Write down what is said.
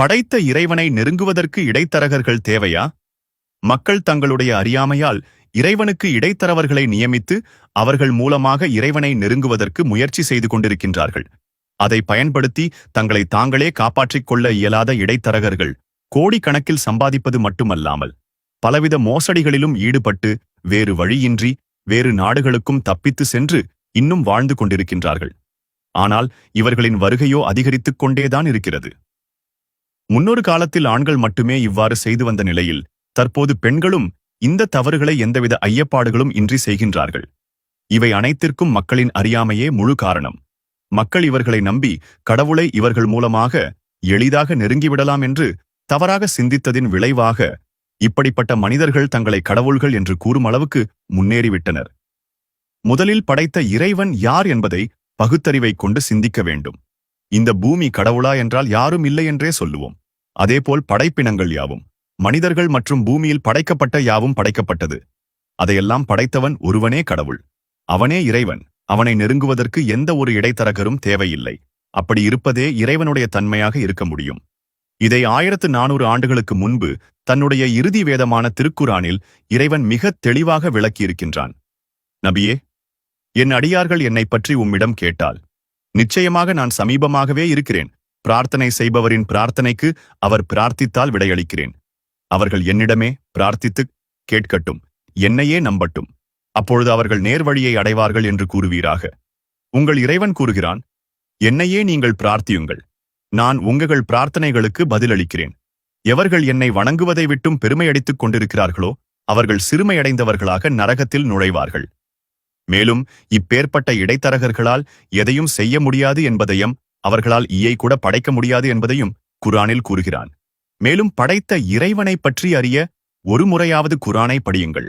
படைத்த இறைவனை நெருங்குவதற்கு இடைத்தரகர்கள் தேவையா? மக்கள் தங்களுடைய அறியாமையால் இறைவனுக்கு இடைத்தரவர்களை நியமித்து அவர்கள் மூலமாக இறைவனை நெருங்குவதற்கு முயற்சி செய்து கொண்டிருக்கின்றார்கள். அதை பயன்படுத்தி தங்களை தாங்களே காப்பாற்றிக் கொள்ள இயலாத இடைத்தரகர்கள் கோடிக்கணக்கில் சம்பாதிப்பது மட்டுமல்லாமல் பலவித மோசடிகளிலும் ஈடுபட்டு வேறு வழியின்றி வேறு நாடுகளுக்கும் தப்பித்து சென்று இன்னும் வாழ்ந்து கொண்டிருக்கின்றார்கள். ஆனால் இவர்களின் வருகையோ அதிகரித்துக் கொண்டேதான் இருக்கிறது. முன்னொரு காலத்தில் ஆண்கள் மட்டுமே இவ்வாறு செய்து வந்த நிலையில் தற்போது பெண்களும் இந்த தவறுகளை எந்தவித ஐயப்பாடுகளும் இன்றி செய்கின்றார்கள். இவை அனைத்திற்கும் மக்களின் அறியாமையே முழு காரணம். மக்கள் இவர்களை நம்பி கடவுளை இவர்கள் மூலமாக எளிதாக நெருங்கிவிடலாம் என்று தவறாக சிந்தித்ததின் விளைவாக இப்படிப்பட்ட மனிதர்கள் தங்களை கடவுள்கள் என்று கூறும் அளவுக்கு முன்னேறிவிட்டனர். முதலில் படைத்த இறைவன் யார் என்பதை பகுத்தறிவைக் கொண்டு சிந்திக்க வேண்டும். இந்த பூமி கடவுளா என்றால் யாரும் இல்லை என்றே சொல்லுவோம். அதேபோல் படைப்பினங்கள் யாவும், மனிதர்கள் மற்றும் பூமியில் படைக்கப்பட்ட யாவும் படைக்கப்பட்டது. அதையெல்லாம் படைத்தவன் ஒருவனே கடவுள். அவனே இறைவன். அவனை நெருங்குவதற்கு எந்த ஒரு இடைத்தரகரும் தேவையில்லை. அப்படி இருப்பதே இறைவனுடைய தன்மையாக இருக்க முடியும். இதை 1400 ஆண்டுகளுக்கு முன்பு தன்னுடைய இறுதி வேதமான திருக்குரானில் இறைவன் மிக தெளிவாக விளக்கியிருக்கின்றான். நபியே, என் அடியார்கள் என்னை பற்றி உம்மிடம் கேட்டால் நிச்சயமாக நான் சமீபமாகவே இருக்கிறேன். பிரார்த்தனை செய்பவரின் பிரார்த்தனைக்கு அவர் பிரார்த்தித்தால் விடையளிக்கிறேன். அவர்கள் என்னிடமே பிரார்த்தித்து கேட்கட்டும், என்னையே நம்பட்டும். அப்பொழுது அவர்கள் நேர்வழியை அடைவார்கள் என்று கூறுவீராக. உங்கள் இறைவன் கூறுகிறான், என்னையே நீங்கள் பிரார்த்தியுங்கள், நான் உங்கள் பிரார்த்தனைகளுக்கு பதிலளிக்கிறேன். எவர்கள் என்னை வணங்குவதை விட்டும் பெருமையடித்துக் கொண்டிருக்கிறார்களோ அவர்கள் சிறுமையடைந்தவர்களாக நரகத்தில் நுழைவார்கள். மேலும் இப்பேற்பட்ட இடைத்தரகர்களால் எதையும் செய்ய முடியாது என்பதையும் அவர்களால் ஈயை கூட படைக்க முடியாது என்பதையும் குரானில் கூறுகிறான். மேலும் படைத்த இறைவனை பற்றி அறிய ஒரு முறையாவது குரானை படியுங்கள்.